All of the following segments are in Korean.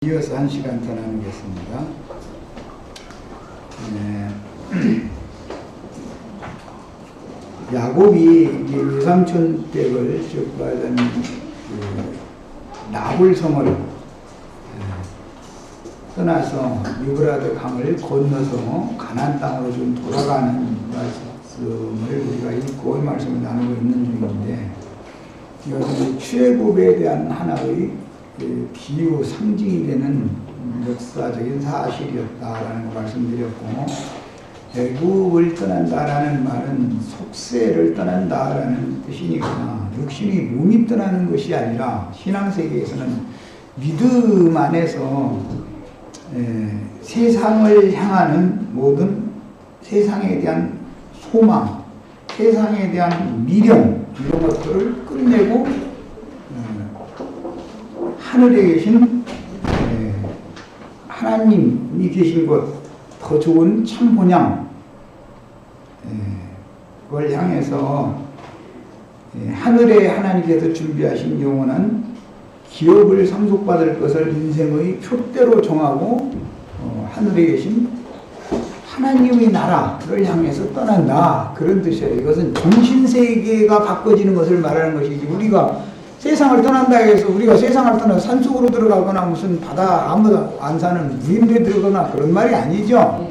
이어서 1시간 더 나누겠습니다. 야곱이 이제 유삼촌 댁을 쭉 말하자면 나홀성을 떠나서 유브라데 강을 건너서 가나안 땅으로 좀 돌아가는 말씀을 우리가 읽고 말씀을 나누고 있는 중인데, 이것은 출애굽에 대한 하나의 비유 상징이 되는 역사적인 사실이었다라는 걸 말씀드렸고, 애굽을 떠난다라는 말은 속세를 떠난다라는 뜻이니까 육신의 몸이 떠나는 것이 아니라 신앙세계에서는 믿음 안에서 세상을 향하는 모든 세상에 대한 소망, 세상에 대한 미련, 이런 것들을 끝내고 하늘에 계신 하나님이 계신 곳, 더 좋은 참 본향, 그걸 향해서 하늘에 하나님께서 준비하신 영원한 기업을 상속받을 것을 인생의 표대로 정하고 하늘에 계신 하나님의 나라를 향해서 떠난다, 그런 뜻이에요. 이것은 정신세계가 바꿔지는 것을 말하는 것이지, 우리가 세상을 떠난다 해서 우리가 세상을 떠나서 산속으로 들어가거나 무슨 바다 아무도 안 사는 무인도에 들어가거나 그런 말이 아니죠.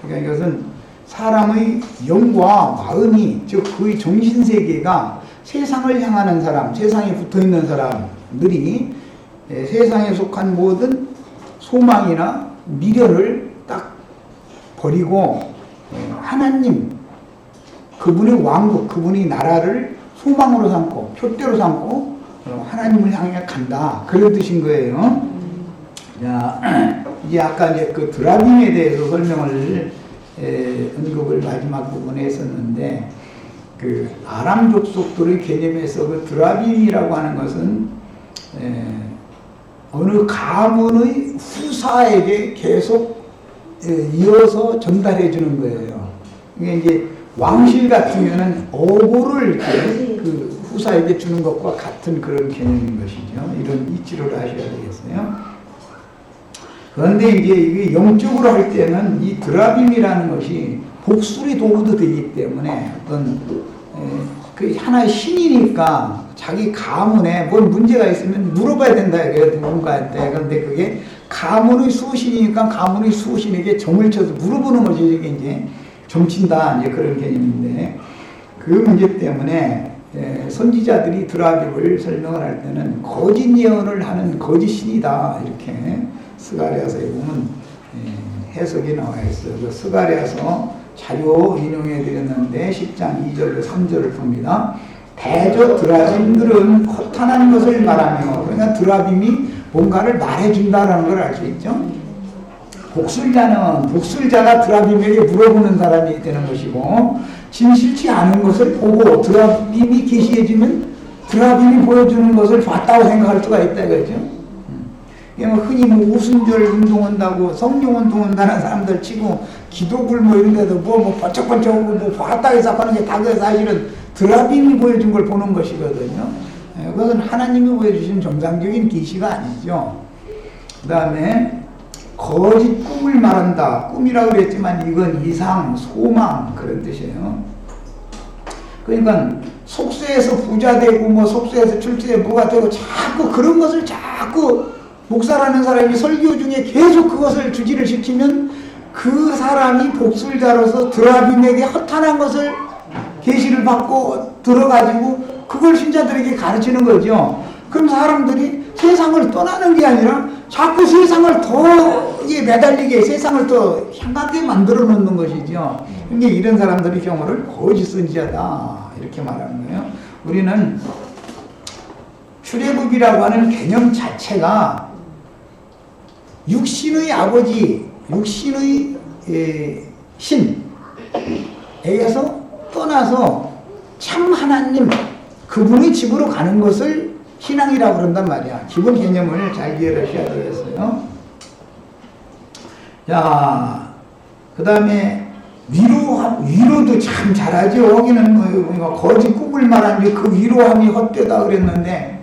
그러니까 이것은 사람의 영과 마음이, 즉 그의 정신세계가 세상을 향하는 사람, 세상에 붙어있는 사람들이 세상에 속한 모든 소망이나 미련을 딱 버리고 하나님, 그분의 왕국, 그분의 나라를 소망으로 삼고 표대로 삼고 하나님을 향해 간다, 그런 뜻인 거예요. 자, 이제 아까 이제 그 드라빔에 대해서 설명을 언급을 마지막 부분에 했었는데, 그 아람 족속들의 개념에서 그 드라빔이라고 하는 것은 어느 가문의 후사에게 계속 이어서 전달해 주는 거예요. 이게 이제 왕실 같으면은 어고를 그 후사에게 주는 것과 같은 그런 개념인 것이죠. 이런 이치를 하셔야 되겠어요. 그런데 이제 이게 영적으로 할 때는 이 드라빔이라는 것이 복술의 도구도 되기 때문에 어떤 그 하나의 신이니까 자기 가문에 뭔 문제가 있으면 물어봐야 된다 이거예요, 누군가한테. 그런데 그게 가문의 수호신이니까 가문의 수호신에게 점을 쳐서 물어보는 거죠. 이게 이제 점친다, 이제 그런 개념인데, 그 문제 때문에 선지자들이 드라빔을 설명을 할 때는 거짓 예언을 하는 거짓 신이다, 이렇게 스가랴서에 보면 해석이 나와 있어요. 그 스가랴서 자료 인용해 드렸는데 10장 2절로 3절을 봅니다. 대저 드라빔들은 허탄한 것을 말하며, 그러니까 드라빔이 뭔가를 말해준다라는 걸 알 수 있죠. 복술자가 드라빔에게 물어보는 사람이 되는 것이고, 진실치 않은 것을 보고 드라빔이 계시해주면 드라빔이 보여주는 것을 봤다고 생각할 수가 있다 이거죠. 흔히 뭐 우순절 운동한다고 성령 운동한다는 사람들 치고 기도불 뭐 이런 데도 뭐 번쩍번쩍 뭐 봤다 해서 하는 게 다 그 사실은 드라빔이 보여준 걸 보는 것이거든요. 그것은 하나님이 보여주신 정상적인 계시가 아니죠. 그 다음에 거짓 꿈을 말한다. 꿈이라고 그랬지만 이건 이상, 소망, 그런 뜻이에요. 그러니까 속세에서 부자 되고 뭐 속세에서 출세에 뭐가 되고 자꾸 그런 것을 자꾸 목사라는 사람이 설교 중에 계속 그것을 주지를 시키면 그 사람이 복술자로서 드라빔에게 허탄한 것을 계시를 받고 들어가지고 그걸 신자들에게 가르치는 거죠. 그럼 사람들이 세상을 떠나는 게 아니라 자꾸 세상을 더 매달리게, 세상을 더 향하게 만들어 놓는 것이죠. 그러니까 이런 사람들의 경우를 거짓 선지자다, 이렇게 말하는 거예요. 우리는 출애굽이라고 하는 개념 자체가 육신의 아버지, 육신의 신에게서 떠나서 참 하나님, 그분의 집으로 가는 것을 신앙이라고 그런단 말이야. 기본 개념을 잘 이해하셔야 되겠어요. 자, 그 다음에 위로도 참 잘하죠. 여기는 뭐 거짓 꿈을 말하는데 그 위로함이 헛되다 그랬는데,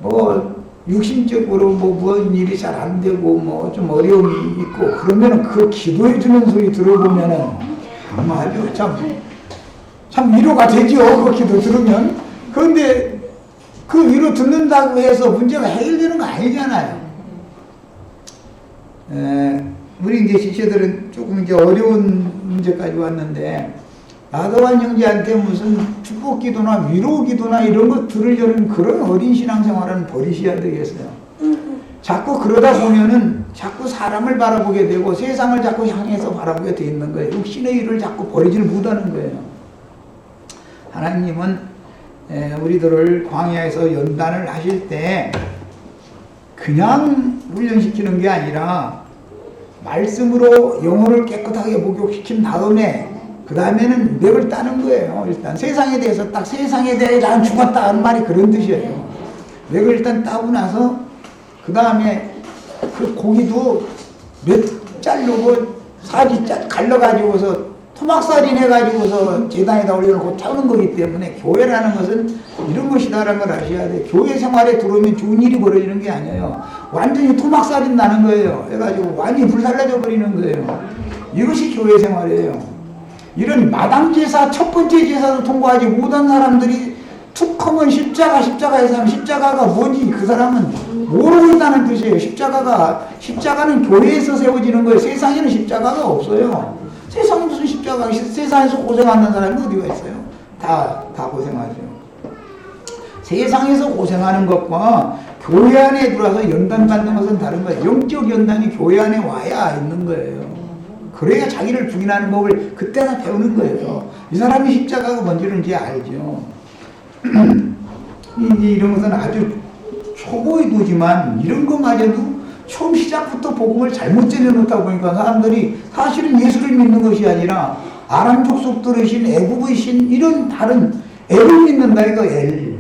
뭐 육신적으로 무슨 일이 잘 안 되고 좀 어려움이 있고 그러면은 그 기도해 주는 소리 들어보면은 아주 참 위로가 되죠. 그 기도 들으면. 그런데 그 위로 듣는다고 해서 문제가 해결되는 거 아니잖아요. 우리 이제 지체들은 조금 이제 어려운 문제까지 왔는데, 나도한 형제한테 무슨 축복 기도나 위로 기도나 이런 거 들으려는 그런 어린 신앙생활은 버리셔야 되겠어요. 자꾸 그러다 보면은 자꾸 사람을 바라보게 되고 세상을 자꾸 향해서 바라보게 돼 있는 거예요. 육신의 일을 자꾸 버리지를 못하는 거예요. 하나님은 우리들을 광야에서 연단을 하실 때 그냥 훈련시키는 게 아니라 말씀으로 영혼을 깨끗하게 목욕시킨 다음에 그 다음에는 맥을 따는 거예요. 일단 세상에 대해서 딱 세상에 대해 난 죽었다 하는 말이 그런 뜻이에요. 맥을 일단 따고 나서 그 다음에 그 고기도 몇 자르고 사지 갈라가지고서 토막살인 해가지고서 재단에다 올려놓고 타는 거기 때문에 교회라는 것은 이런 것이다라는 걸 아셔야 돼요. 교회 생활에 들어오면 좋은 일이 벌어지는 게 아니에요. 완전히 토막살인 나는 거예요. 해가지고 완전히 불살라져 버리는 거예요. 이것이 교회 생활이에요. 이런 마당제사, 첫 번째 제사도 통과하지 못한 사람들이 툭 하면 십자가에서 하면 십자가가 뭔지 그 사람은 모르고 있다는 뜻이에요. 십자가는 교회에서 세워지는 거예요. 세상에는 십자가가 없어요. 세상에 무슨 십자가, 세상에서 고생하는 사람이 어디가 있어요? 다 고생하죠. 세상에서 고생하는 것과 교회 안에 들어와서 연단받는 것은 다른 거예요. 영적 연단이 교회 안에 와야 있는 거예요. 그래야 자기를 부인하는 법을 그때나 배우는 거예요. 이 사람이 십자가가 뭔지를 이제 알죠. 이런 것은 아주 초보의 도지만 이런 것마저도 처음 시작부터 복음을 잘못 전해놓다 보니까 사람들이 사실은 예수를 믿는 것이 아니라 아람 족속들이신 애국이신 이런 다른 애를 믿는다 이거 엘.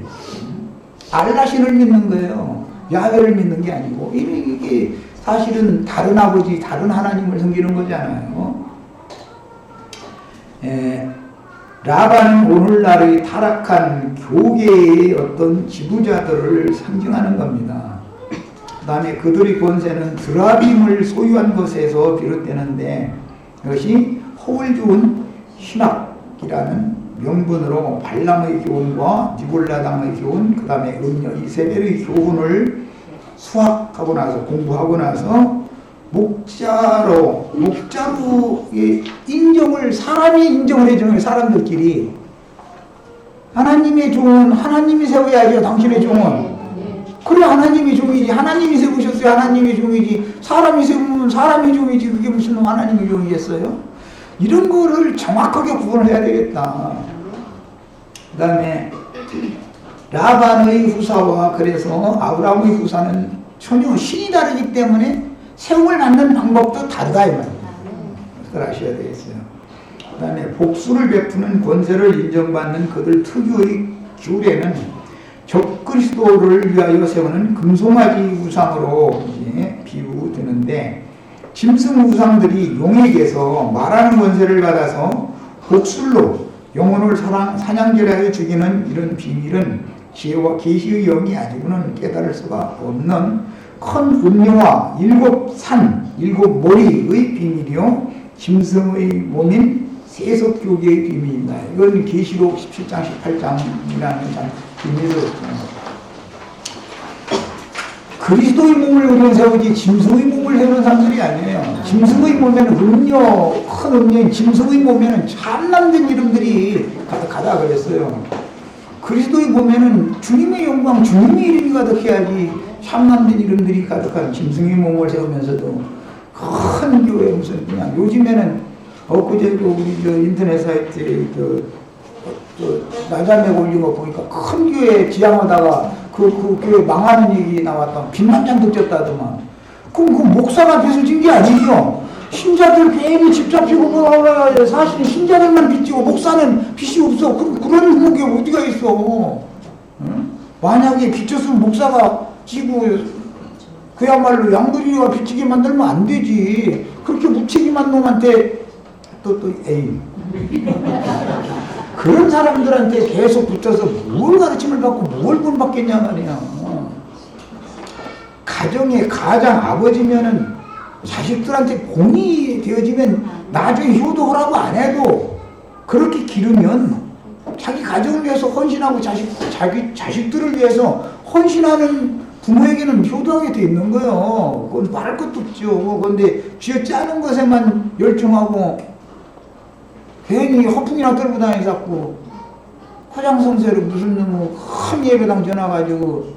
알라신을 믿는 거예요. 야훼를 믿는 게 아니고 이게 사실은 다른 아버지, 다른 하나님을 섬기는 거잖아요. 라반은 오늘날의 타락한 교계의 어떤 지도자들을 상징하는 겁니다. 그 다음에 그들의 권세는 드라빔을 소유한 것에서 비롯되는데 이것이 허울 좋은 신학이라는 명분으로 발람의 교훈과 니골라당의 교훈, 그 다음에 음녀 이세벨의 교훈을 수학하고 나서 공부하고 나서 목자로 인정을 사람이 인정을 해주는 사람들끼리 하나님의 종은 하나님이 세워야죠. 당신의 종은 그래 하나님이 종이지. 하나님이 세우셨어요. 하나님이 종이지. 사람이 세우면 사람이 종이지. 그게 무슨 하나님이 종이겠어요? 이런 거를 정확하게 구분을 해야 되겠다. 그 다음에 라반의 후사와 그래서 아브라함의 후사는 전혀 신이 다르기 때문에 세움을 받는 방법도 다르다 이 말이에요. 그걸 아셔야 되겠어요. 그 다음에 복수를 베푸는 권세를 인정받는 그들 특유의 규례는 적그리스도를 위하여 세우는 금송아지 우상으로 비유되는데 짐승 우상들이 용에게서 말하는 권세를 받아서 복술로 영혼을 사냥질하여 죽이는 이런 비밀은 지혜와 계시의 영이 아니고는 깨달을 수가 없는 큰 음료와 7산, 7머리의 비밀이요 짐승의 몸인 세속교계의 비밀입니다. 이건 계시록 17장, 18장이라는 비밀을 그리스도의 몸을 우리는 세우지 짐승의 몸을 세우는 사람들이 아니에요. 짐승의 몸에는 큰 음료인 짐승의 몸에는 참남된 이름들이 가득하다 그랬어요. 그리스도의 몸에는 주님의 영광, 주님의 이름이 가득해야지 참남된 이름들이 가득한 짐승의 몸을 세우면서도 큰 교회 무슨 그냥 요즘에는 엊그제도 우리 인터넷 사이트에 나자매 올린 거 보니까 큰 교회 지향하다가 그 교회 망하는 얘기 나왔다. 빚만 잔뜩 졌다더만. 그럼 그 목사가 빚을 진 게 아니죠. 신자들 괜히 집 잡히고 사실은 신자들만 빚지고 목사는 빚이 없어. 그런 게 어디가 있어. 응? 만약에 빚졌으면 목사가 지고 그야말로 양들이가 빚지게 만들면 안 되지. 그렇게 무책임한 놈한테 에이. 그런 사람들한테 계속 붙어서 뭘 가르침을 받고 뭘 본받겠냐 말이야. 가정의 가장 아버지면은 자식들한테 공이 되어지면 나중에 효도하라고 안 해도 그렇게 기르면 자기 가정을 위해서 헌신하고 자기 자식들을 위해서 헌신하는 부모에게는 효도하게 돼 있는 거예요. 그건 말할 것도 없죠. 그런데 쥐어짜는 것에만 열중하고 괜히 허풍이나 떨고 다니서 자꾸 화장성세로 무슨 큰 예배당 전화가지고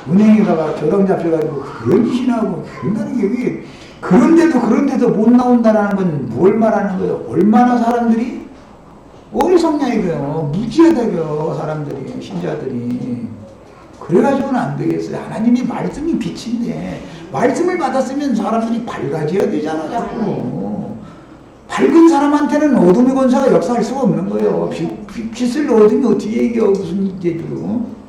은행에다가 교당 잡혀가지고 그런 짓이나 하고 그런다는 게 그런데도 못 나온다는 건 뭘 말하는 거예요? 얼마나 사람들이 어리석냐 이거요. 무지하다고요. 사람들이 신자들이. 그래가지고는 안 되겠어요. 하나님이 말씀이 빛인데 말씀을 받았으면 사람들이 밝아져야 되잖아 자꾸. 밝은 사람한테는 어둠의 권세가 역사할 수가 없는 거예요. 빛을 어둠이 어떻게 얘기해요. 무슨 이제죠.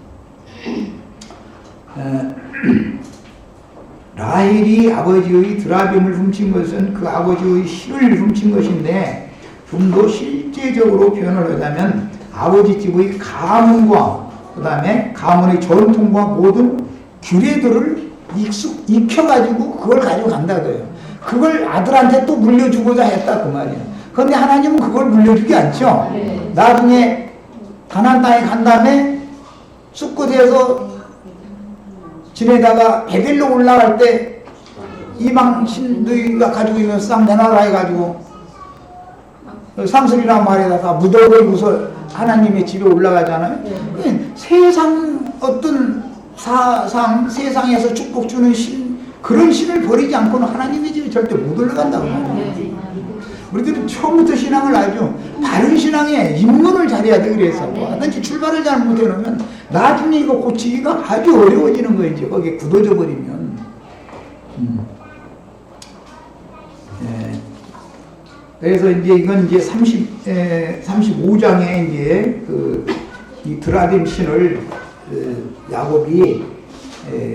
라헬이 아버지의 드라빔을 훔친 것은 그 아버지의 실을 훔친 것인데 좀 더 실제적으로 표현을 하자면 아버지 집의 가문과 그 다음에 가문의 전통과 모든 규례들을 익혀가지고 그걸 가지고 간다고요. 그걸 아들한테 또 물려주고자 했다 그 말이에요. 그런데 하나님은 그걸 물려주지 않죠. 나중에 가나안 땅에 간 다음에 숫곳에서 지내다가 베델로 올라갈 때 이방 신들이가 가지고 있는 싹 내놔라 해가지고 상술이란 말에다가 묻어버리고서 하나님의 집에 올라가잖아요. 세상 어떤 사상 세상에서 축복 주는 신 그런 신을 버리지 않고는 하나님의 집에 절대 못 올라간다고. 우리들은 처음부터 신앙을 아주 바른 신앙에 입문을 잘해야 돼. 그래서 뭐든지 출발을 잘못해 놓으면 나중에 이거 고치기가 아주 어려워지는 거예요. 이제 거기에 굳어져 버리면. 네. 그래서 이제 이건 이제 35장에 이제 이 드라딤 신을 야곱이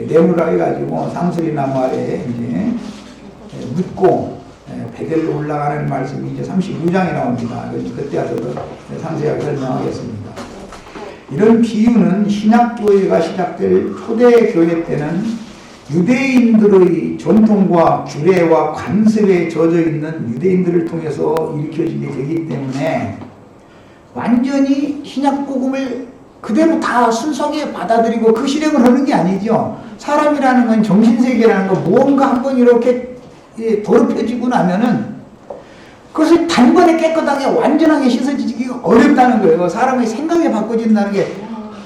내무라 해가지고 상수리 나무 아래 이제 묻고 베델로 올라가는 말씀이 이제 35장에 나옵니다. 그때 와서 상세하게 설명하겠습니다. 이런 비유는 신약교회가 시작될 초대교회 때는 유대인들의 전통과 규례와 관습에 젖어 있는 유대인들을 통해서 일으켜지게 되기 때문에 완전히 신약복음을 그대로 다 순수하게 받아들이고 그 실행을 하는 게 아니죠. 사람이라는 건 정신세계라는 건 무언가 한번 이렇게 더럽혀지고 나면은 그것을 단번에 깨끗하게 완전하게 씻어지기가 어렵다는 거예요. 사람의 생각이 바꿔진다는 게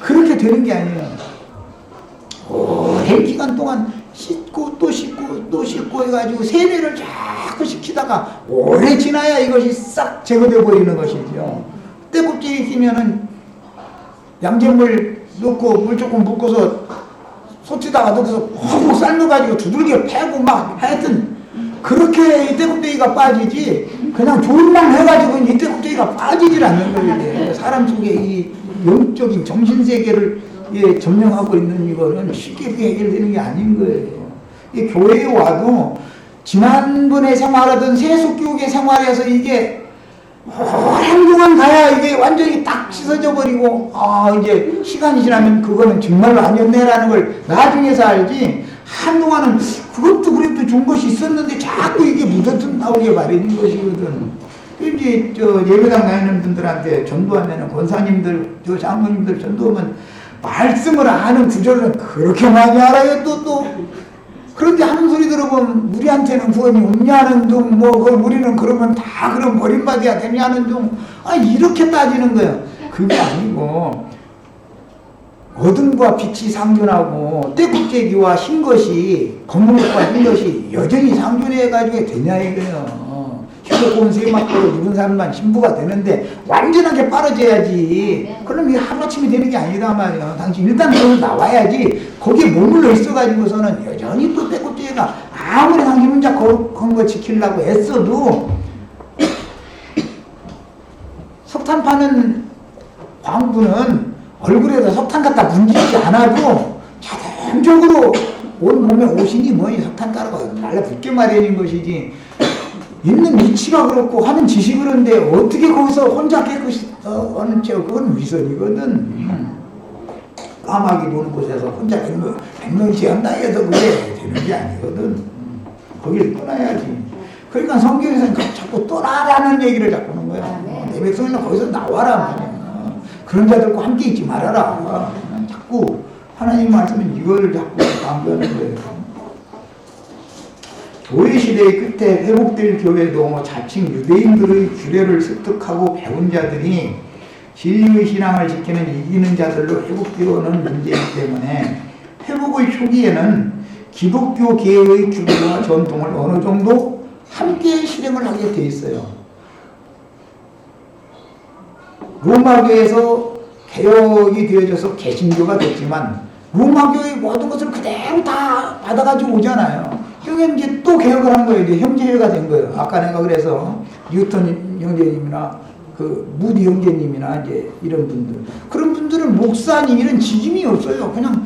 그렇게 되는 게 아니에요. 오랜 기간 동안 씻고 또 씻고 또 씻고 해가지고 세례를 자꾸 시키다가 오래 지나야 이것이 싹 제거되어 버리는 것이죠. 때꼽지에 끼면은 양잿물 넣고 물 조금 붓고서 솥에다가 넣어서 훅 삶아가지고 두들겨 패고 막 하여튼 그렇게 이 때꼽대기가 빠지지 그냥 좋은만 해가지고 이 때꼽대기가 빠지질 않는 거예요. 사람 속에 이 영적인 정신세계를 점령하고 있는 이거는 쉽게 해결되는 게 아닌 거예요. 이 교회에 와도 지난번에 생활하던 세속교육의 생활에서 이게 오랜 동안 가야 이게 완전히 딱 씻어져 버리고 이제 시간이 지나면 그거는 정말로 아니었네라는 걸 나중에서 알지 한동안은 그것도 그래도 좋은 것이 있었는데 자꾸 이게 묻어져 나오게 마련인 것이거든. 이제 예배당 다니는 분들한테 전도하면은 권사님들 장로님들 전도하면 말씀을 아는 구절은 그렇게 많이 알아요. 또 그런데 하는 소리 들어보면 우리한테는 구원이 없냐는 둥 우리는 그러면 다 그럼 버림받아야 되냐는 둥 이렇게 따지는 거예요. 그게 아니고 어둠과 빛이 상존하고 때국제기와 흰 것이 검은 것과 흰 것이 여전히 상존해가지고 되냐 이거예요. 흰옷 세마포로 입은 사람만 신부가 되는데 완전하게 빠져야지. 그럼 이게 하루아침이 되는 게 아니다 말이야. 당신 일단 거기 나와야지. 거기에 머물러 있어가지고서는 여전히 또 때국제가 아무리 당신 혼자 그런 거 지키려고 애써도 석탄 파는 광부는 얼굴에다 석탄 갖다 문지르지 않아도 자동적으로 온 몸에 오시니 뭐니 석탄 가루가 날라붙게 마련인 것이지 있는 위치가 그렇고 하는 짓이 그런데 어떻게 거기서 혼자 깨끗이 하는 채 그건 위선이거든. 까마귀 노는 곳에서 혼자 생명체험당해서 그래 되는 게 아니거든. 거길 떠나야지. 그러니까 성경에서는 자꾸 떠나라는 얘기를 자꾸 하는 거야. 내 백성이나 거기서 나와라 말이야. 그런 자들과 함께 있지 말아라. 자꾸 하나님 말씀은 이걸 자꾸 강조하는 거예요. 교회 시대의 끝에 회복될 교회도 자칭 유대인들의 규례를 습득하고 배운 자들이 진리의 신앙을 지키는 이기는 자들로 회복되어오는 문제이기 때문에 회복의 초기에는 기독교 계의 규례와 전통을 어느 정도 함께 실행을 하게 돼 있어요. 로마교에서 개혁이 되어져서 개신교가 됐지만 로마교의 모든 것을 그대로 다 받아가지고 오잖아요. 그게 이제 또 개혁을 한 거예요. 이제 형제회가 된 거예요. 아까 내가 그래서 뉴턴 형제님이나 그 무디 형제님이나 이제 이런 분들, 그런 분들은 목사님 이런 지짐이 없어요. 그냥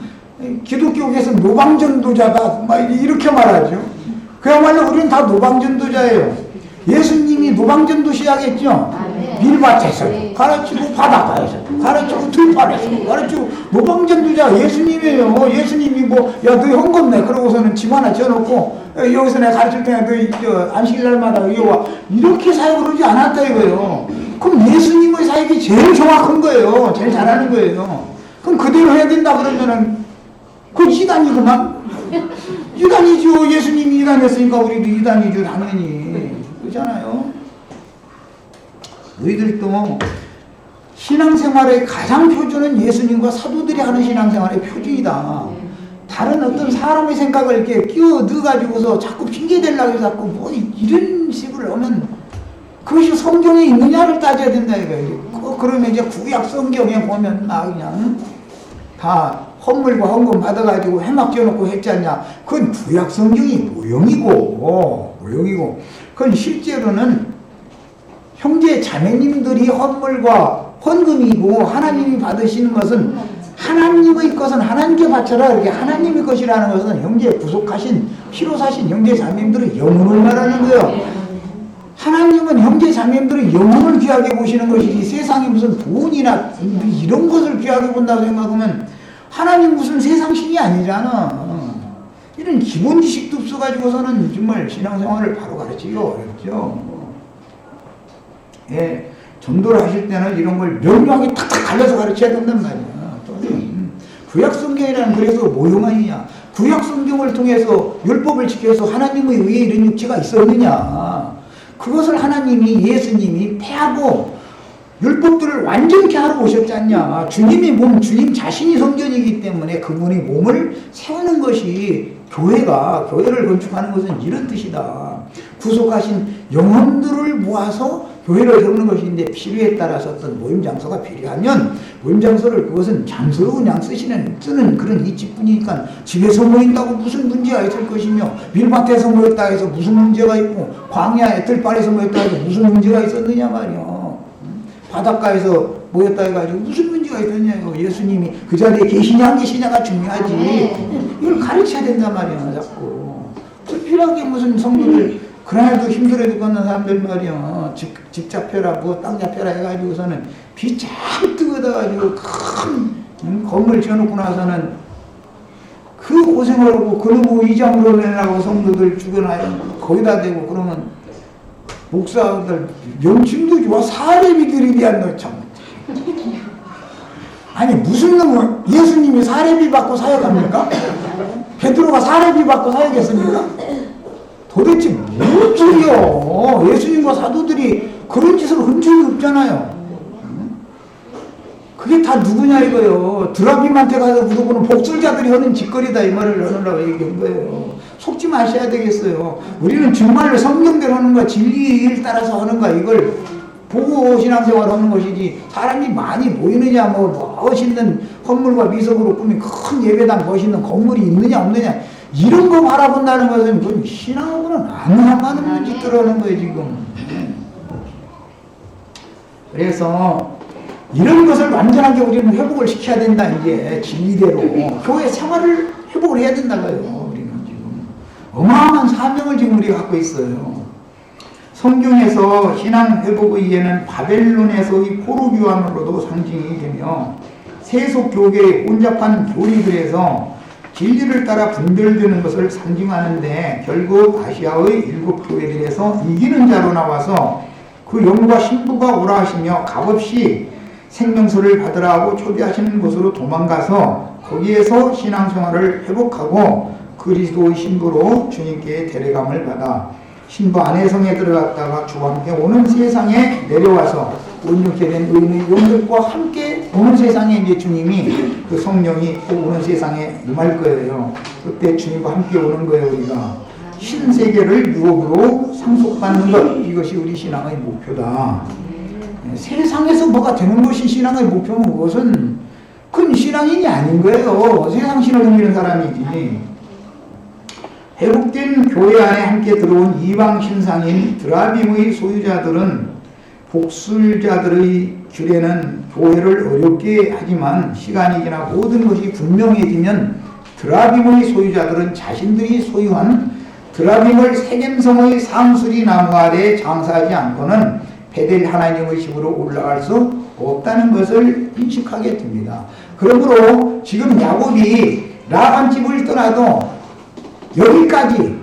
기독교계에서 노방전도자다 막 이렇게 말하죠. 그야말로 우리는 다 노방전도자예요. 예수님이 노방전도 시작했죠. 밀밭에서 가르치고 바닷가에서 가르치고 들판에서 가르치고 노방전도자 예수님이에요. 예수님이 뭐 야 너 헌금 내 그러고서는 집 하나 지어놓고 여기서 내가 가르칠 테니까 너 안식일날마다 여기 와 이렇게 사역을 하지 않았다 이거예요. 그럼 예수님의 사역이 제일 정확한 거예요. 제일 잘하는 거예요. 그럼 그대로 해야 된다 그러면은 그 이단이구만. 이단이죠. 예수님이 이단했으니까 우리도 이단이죠. 당연히 그렇잖아요. 너희들도 신앙생활의 가장 표준은 예수님과 사도들이 하는 신앙생활의 표준이다. 다른 어떤 사람의 생각을 이렇게 끼워 넣어가지고서 자꾸 핑계대려고 해서 자꾸 뭐 이런 식으로 하면 그것이 성경에 있느냐를 따져야 된다 이거예요. 그러면 이제 구약 성경에 보면 막 그냥 다 헌물과 헌금 받아가지고 해막 지어놓고 했지 않냐. 그건 구약 성경이 모형이고 그건 실제로는 형제 자매님들이 헌물과 헌금이고 하나님이 받으시는 것은 하나님의 것은 하나님께 바쳐라 이렇게 하나님의 것이라는 것은 형제 구속하신 피로 사신 형제 자매님들의 영혼을 말하는 거예요. 하나님은 형제 자매님들의 영혼을 귀하게 보시는 것이지 세상에 무슨 돈이나 이런 것을 귀하게 본다고 생각하면 하나님 무슨 세상 신이 아니잖아. 이런 기본 지식도 없어가지고서는 정말 신앙생활을 바로 가르치기 어렵죠. 예, 전도를 하실 때는 이런 걸 명료하게 탁탁 갈려서 가르쳐야 된단 말이야. 구약성경이라는 그래서 모형아니냐. 구약성경을 통해서 율법을 지켜서 하나님의 의에 이런 육체가 있었느냐. 그것을 하나님이 예수님이 폐하고 율법들을 완전케 하러 오셨지 않냐. 주님의 몸, 주님 자신이 성전이기 때문에 그분의 몸을 세우는 것이 교회를 건축하는 것은 이런 뜻이다. 구속하신 영혼들을 모아서 교회를 세우는 것인데 필요에 따라서 어떤 모임 장소가 필요하면 모임 장소를 그것은 장소로 그냥 쓰는 그런 이치뿐이니까 집에서 모인다고 무슨 문제가 있을 것이며 밀밭에서 모였다 해서 무슨 문제가 있고 광야에 들판에서 모였다 해서 무슨 문제가 있었느냐 말이야. 바닷가에서 모였다 해가지고 무슨 문제가 있었냐고. 예수님이 그 자리에 계시냐 안 계시냐가 중요하지. 이걸 가르쳐야 된단 말이야 자꾸. 불필요하게 무슨 성도들 그날도 힘들어 죽겠는 사람들 말이야. 집 잡혀라 뭐 땅 잡혀라 해가지고서는 비 쫙 뜨거워가지고 큰 건물 지어놓고 나서는 그 고생을 하고 그놈의 이장으로 내라고 성도들 죽여놔요. 거기다 대고 그러면 목사들 명칭도 좋아. 사례비들이 대한 너 참. 아니 무슨 놈은 예수님이 사례비 받고 사역합니까? 베드로가 사례비 받고 사역했습니까? 도대체 뭔 소리요? 예수님과 사도들이 그런 짓을 한 적이 없잖아요. 그게 다 누구냐 이거요. 드라빔한테 가서 물어보는 복술자들이 하는 짓거리다 이 말을 하느라고 얘기한 거예요. 속지 마셔야 되겠어요. 우리는 정말로 성경대로 하는 거야, 진리를 따라서 하는 거야. 이걸 보고 신앙생활 하는 것이지 사람이 많이 모이느냐 뭐 멋있는 건물과 미석으로 꾸민 큰 예배당 멋있는 건물이 있느냐 없느냐 이런 거 바라본다는 것은 그건 신앙하고는 아무 상관없는 짓들 하는 거예요 지금. 그래서 이런 것을 완전하게 우리는 회복을 시켜야 된다. 이제 진리대로 교회 생활을 회복을 해야 된다고요. 우리는 지금 어마어마한 사명을 지금 우리가 갖고 있어요. 성경에서 신앙 회복의 이해는 바벨론에서의 포로교환으로도 상징이 되며 세속 교계의 혼잡한 교리들에서 진리를 따라 분별되는 것을 상징하는데 결국 아시아의 7교회들에서 이기는 자로 나와서 그 영과 신부가 오라 하시며 값없이 생명수를 받으라 하고 초대하시는 곳으로 도망가서 거기에서 신앙생활을 회복하고 그리스도의 신부로 주님께 데려감을 받아 신부 안해성에 들어갔다가 주와 함께 오는 세상에 내려와서 온전케 된 의인의 영들과 함께 오는 세상에 이제 주님이 그 성령이 오는 세상에 임할 거예요. 그때 주님과 함께 오는 거예요. 우리가 신세계를 유업으로 상속받는 것, 이것이 우리 신앙의 목표다. 세상에서 뭐가 되는 것이 신앙의 목표면 그것은 큰 신앙인이 아닌 거예요. 세상 신을 섬기는 사람이지. 회복된 교회 안에 함께 들어온 이방 신상인 드라빔의 소유자들은 복술자들의 규례는 교회를 어렵게 하지만 시간이 지나 모든 것이 분명해지면 드라빔의 소유자들은 자신들이 소유한 드라빔을 세겜성의 상수리 나무 아래 장사하지 않고는 베델 하나님의 집으로 올라갈 수 없다는 것을 인식하게 됩니다. 그러므로 지금 야곱이 라반 집을 떠나도 여기까지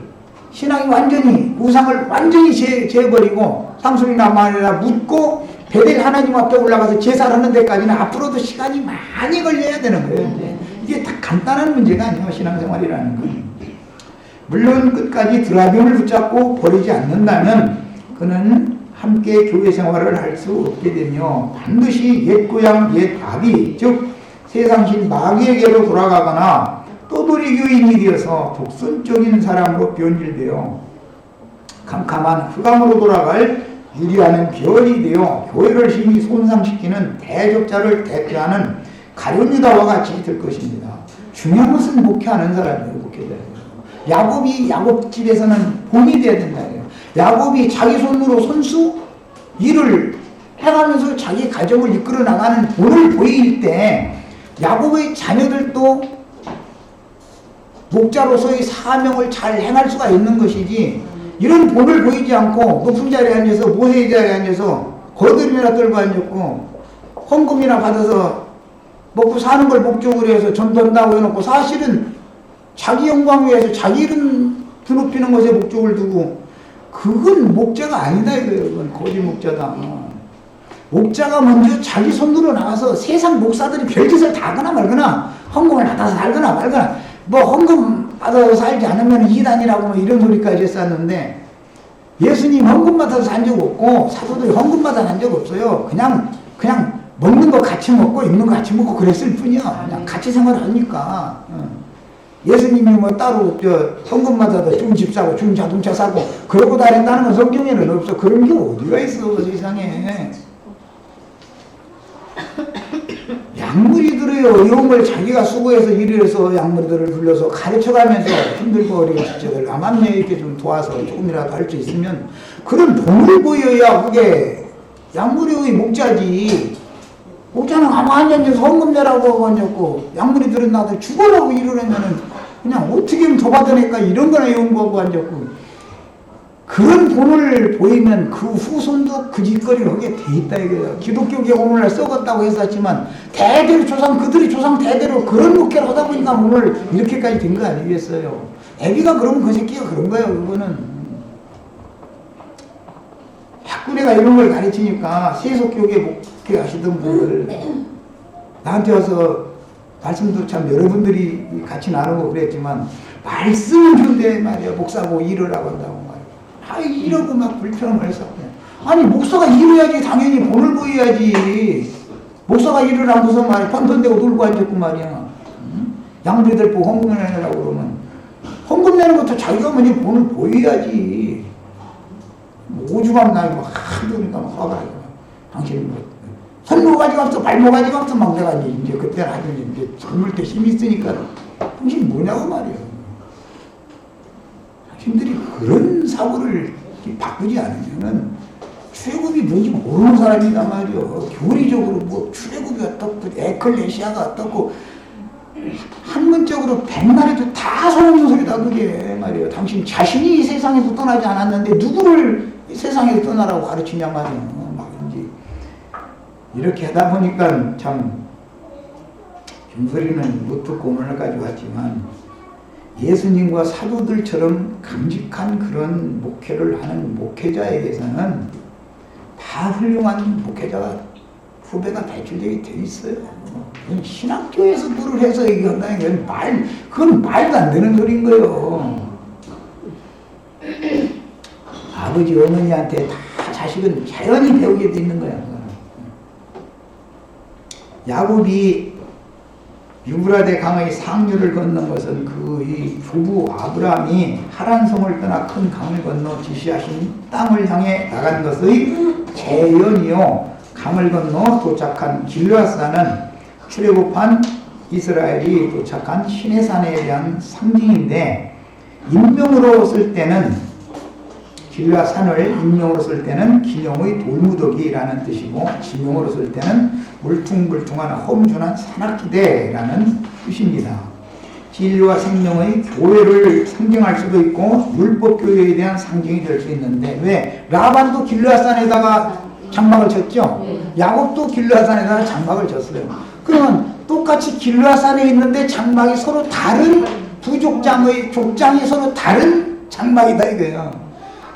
신앙이 완전히 우상을 완전히 제버리고 상수리 나무 아래라 묻고 베델 하나님 앞에 올라가서 제사를 하는 데까지는 앞으로도 시간이 많이 걸려야 되는 거예요. 이게 다 간단한 문제가 아니에요. 신앙생활이라는 건. 물론 끝까지 드라빔을 붙잡고 버리지 않는다면 그는 함께 교회 생활을 할 수 없게 되며 반드시 옛 고향 옛 아비 즉 세상신 마귀에게로 돌아가거나 또돌이 교인이 되어서 독선적인 사람으로 변질되어 캄캄한 흑암으로 돌아갈 유리하는 별이 되어 교회를 심히 손상시키는 대적자를 대표하는 가룟유다와 같이 될 것입니다. 중요한 것은 목회하는 사람이에요. 목회자예요. 야곱이 야곱집에서는 본이 되어야 된다고요. 야곱이 자기 손으로 손수 일을 해가면서 자기 가정을 이끌어 나가는 본을 보일 때 야곱의 자녀들도 목자로서의 사명을 잘 행할 수가 있는 것이지 이런 본을 보이지 않고 높은 자리에 앉아서 모세의 자리에 앉아서 거들이나 떨고 앉았고 헌금이나 받아서 먹고 사는 걸 목적으로 해서 전도한다고 해놓고 사실은 자기 영광 위해서 자기 이름 드높이는 것에 목적을 두고 그건 목자가 아니다 이거예요. 그건 거짓 목자다. 목자가 먼저 자기 손으로 나가서 세상 목사들이 별짓을 다 하거나 말거나 헌금을 받아서 살거나 말거나 뭐 헌금 받아서 살지 않으면 이단이라고 뭐 이런 소리까지 했었는데 예수님 헌금 받아서 산 적 없고 사도들이 헌금 받아 산 적 없어요. 그냥 먹는 거 같이 먹고 입는 거 같이 먹고 그랬을 뿐이야. 그냥 같이 생활하니까. 예수님이 뭐 따로 헌금 받아서 좋은 집 사고 좋은 자동차 사고 그러고 다닌다는 건 성경에는 없어. 그런 게 어디가 있어 세상에. 양무리들의 영을 자기가 수고해서 일을 해서 양무리들을 불러서 가르쳐가면서 힘들고 어려운 지체들 암암리에 이렇게 좀 도와서 조금이라도 할 수 있으면 그런 돈을 보여야 그게 양무리의 목자지. 목자는 가만히 앉아서 헌금 내라고 하고 앉았고 양무리들은 나도 죽어라고 일을 하면은 그냥 어떻게 하면 더 받아낼까 이런 거나 연구하고 앉았고 그런 돈을 보이면 그 후손도 그 짓거리를 하게 돼 있다 이거예요. 기독교계 오늘날 썩었다고 했었지만 대대로 그들이 조상 대대로 그런 목회를 하다 보니까 오늘 이렇게까지 된 거 아니겠어요. 애기가 그러면 그 새끼가 그런 거예요. 그거는 학군회가 이런 걸 가르치니까 세속교계 목회 하시던 분들 나한테 와서 말씀도 참 여러분들이 같이 나누고 그랬지만 말씀은 좋은데 말이야 목사고 일을 하고 한다고 말이야. 이러고 막 불평을 했어. 아니 목사가 일해야지 당연히 본을 보여야지. 목사가 일을 안 무슨 말이야 펀던대고 놀고 앉았고 말이야. 양부리들 보고 헌금을 내라고 그러면 헌금 내는 것도 자기가 먼저 본을 보여야지. 오죽하면 나이 막 하니까 막 화가 나고 당신은 뭐 손모가지가 없어 발모가지가 없어 막 내가 이제 그때는 아주 이제 젊을 때 힘이 있으니까 당신 뭐냐고 말이야. 당신들이 그런 사고를 바꾸지 않으면은 출애굽이 뭔지 모르는 사람이란 말이야. 교리적으로 뭐 출애굽이 어떻고 에클레시아가 어떻고 학문적으로 백날 해도 다 소용없는 소리다 그게 말이야. 당신 자신이 이 세상에서 떠나지 않았는데 누구를 이 세상에서 떠나라고 가르치냐 말이야. 이렇게 하다 보니까 참 준소리는 못 듣고 오늘까지 왔지만 예수님과 사도들처럼 강직한 그런 목회를 하는 목회자에게서는 다 훌륭한 목회자가 후배가 배출되게 돼 있어요. 신학교에서 물을 해서 얘기한다는 게 그건 말도 안 되는 소리인 거예요. 아버지 어머니한테 다 자식은 자연히 배우게 돼 있는 거야. 야곱이 유브라데 강의 상류를 건넌 것은 이 부부 아브라함이 하란성을 떠나 큰 강을 건너 지시하신 땅을 향해 나간 것의 재현이요. 강을 건너 도착한 길르앗산은 출애굽한 이스라엘이 도착한 시내산에 대한 상징인데, 인명으로 쓸 때는 길르앗산을 인명으로 쓸 때는 기념의 돌무더기라는 뜻이고, 지명으로 쓸 때는 울퉁불퉁한 험준한 산악지대라는 뜻입니다. 진리와 생명의 교회를 상징할 수도 있고 율법교회에 대한 상징이 될 수 있는데, 왜? 라반도 길르앗산에다가 장막을 쳤죠? 야곱도 길르앗산에다가 장막을 쳤어요. 그러면 똑같이 길르앗산에 있는데 장막이 서로 다른 두 족장이 서로 다른 장막이다 이거예요.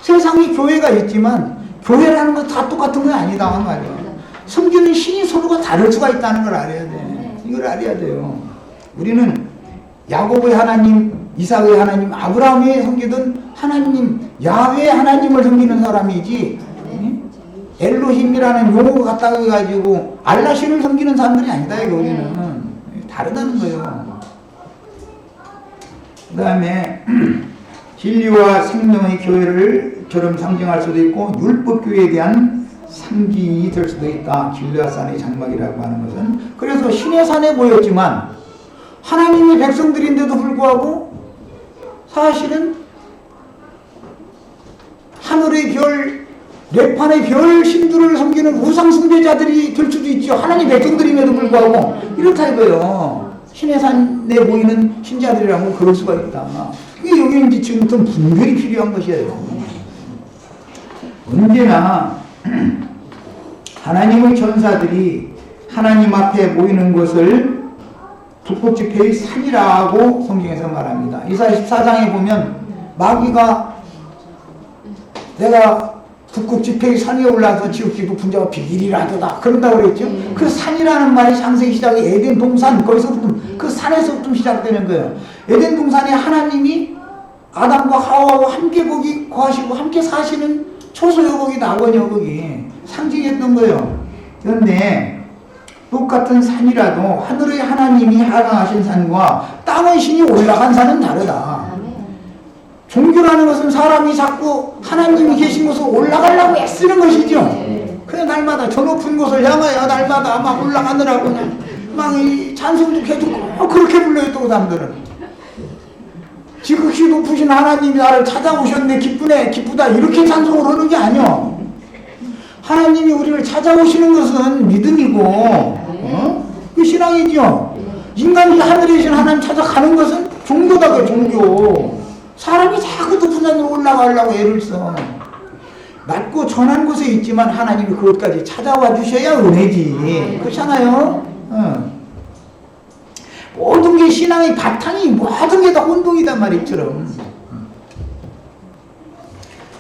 세상에 교회가 있지만 교회라는 건 다 똑같은 건 아니다 말이에요. 섬기는 신이 서로가 다를 수가 있다는 걸 알아야 돼. 이걸 알아야 돼요. 우리는 야곱의 하나님, 이삭의 하나님, 아브라함이 섬기던 하나님, 야훼 하나님을 섬기는 사람이지, 엘로힘이라는 용어가 갖다가 해가지고 알라신을 섬기는 사람들이 아니다 이거. 우리는 다르다는 거예요. 그 다음에 진리와 생명의 교회를처럼 상징할 수도 있고 율법교회에 대한 상징이 될 수도 있다. 길르앗산의 장막이라고 하는 것은. 그래서 시내산에 모였지만 하나님의 백성들인데도 불구하고 사실은 하늘의 별, 뇌판의 별 신들을 섬기는 우상 숭배자들이 될 수도 있죠. 하나님 백성들임에도 불구하고. 이렇다 이거예요. 시내산에 모이는 신자들이라고 그럴 수가 있다. 이게 여기는 지금부터 분별이 필요한 것이에요. 언제나 하나님의 천사들이 하나님 앞에 모이는 것을 북극지폐의 산이라고 성경에서 말합니다. 이사야 14장에 보면 마귀가 내가 북극지폐의 산에 올라서 지극히 높은 자와 비밀이라 하도다 그런다고 그랬죠. 그 산이라는 말이 창세기 시작이 에덴 동산, 거기서부터 그 산에서부터 시작되는 거예요. 에덴 동산에 하나님이 아담과 하와와 함께 거기 거하시고 함께 사시는 초소요 거기 낙원이요 거기 상징했던 거예요. 그런데 똑같은 산이라도 하늘의 하나님이 하강하신 산과 땅의 신이 올라간 산은 다르다. 종교라는 것은 사람이 자꾸 하나님이 계신 곳으로 올라가려고 애쓰는 것이죠. 그냥 날마다 저 높은 곳을 향하여 날마다 막 올라가느라고 그냥 막 이 찬송도 해주고 그렇게 불러요. 또 사람들은 지극히 높으신 하나님이 나를 찾아오셨네 기쁘네 기쁘다 이렇게 찬송을 하는 게 아니요. 하나님이 우리를 찾아오시는 것은 믿음이고 그 신앙이죠. 인간이 하늘에 계신 하나님 찾아가는 것은 종교다. 그 종교. 사람이 자꾸 높은 산으로 올라가려고 애를 써. 낮고 전한 곳에 있지만 하나님이 그것까지 찾아와 주셔야 은혜지. 그렇잖아요. 모든 게 신앙의 바탕이 모든 게 다 혼동이단 말이처럼.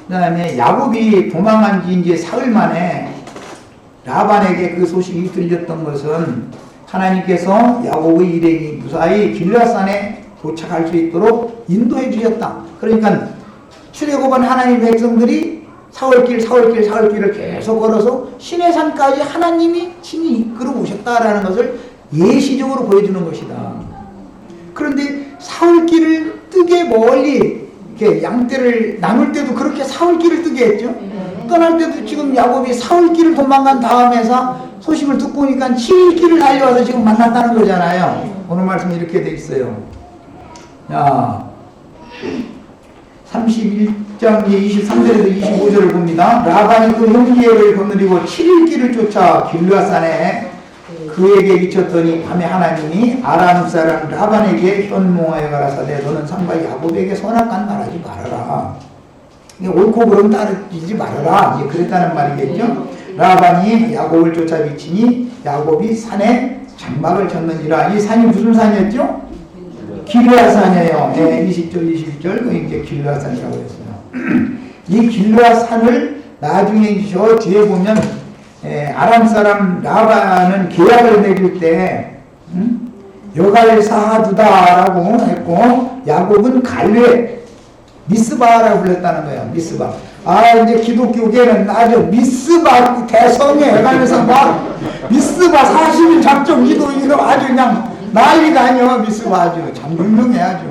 그 다음에 야곱이 도망한 지 이제 사흘 만에 라반에게 그 소식이 들렸던 것은 하나님께서 야곱의 일행이 무사히 길르앗산에 도착할 수 있도록 인도해 주셨다. 그러니까 출애굽한 하나님 백성들이 사흘길을 계속 걸어서 시내산까지 하나님이 친히 이끌어 오셨다라는 것을 예시적으로 보여주는 것이다. 그런데 사흘길을 뜨게 멀리 이렇게 양떼를 나눌 때도 그렇게 사흘길을 뜨게 했죠. 떠날 때도 지금 야곱이 사흘길을 도망간 다음에서 소식을 듣고 오니까 7일길을 달려와서 지금 만났다는 거잖아요. 오늘 말씀 이렇게 돼 있어요. 자, 31장 23절에서 25절을 봅니다. 라반이 그 형제를 거느리고 7일길을 쫓아 길르앗산에 그에게 미쳤더니 밤에 하나님이 아람 사람 라반에게 현몽하여 가라사대 너는 삼가 야곱에게 선악한 말하지 말아라. 옳고 그름 따르지 말아라. 이제 그랬다는 말이겠죠. 라반이 야곱을 쫓아 미치니 야곱이 산에 장막을 쳤는지라. 이 산이 무슨 산이었죠? 길르앗산이에요. 20절, 21절, 그 이제 길르앗산이라고 했어요. 이 길르앗산을 나중에 저 뒤에 보면, 아람 사람 라반은 계약을 맺을 때, 여갈 사하두다라고 했고, 야곱은 갈레, 미스바라고 불렀다는 거예요. 미스바. 이제 기독교계는 아주 미스바 대성에 해가면서 막, 미스바 40일 작정 기도 이거 아주 그냥 난리가 아니요. 미스바 아주 참 훌륭해 아주.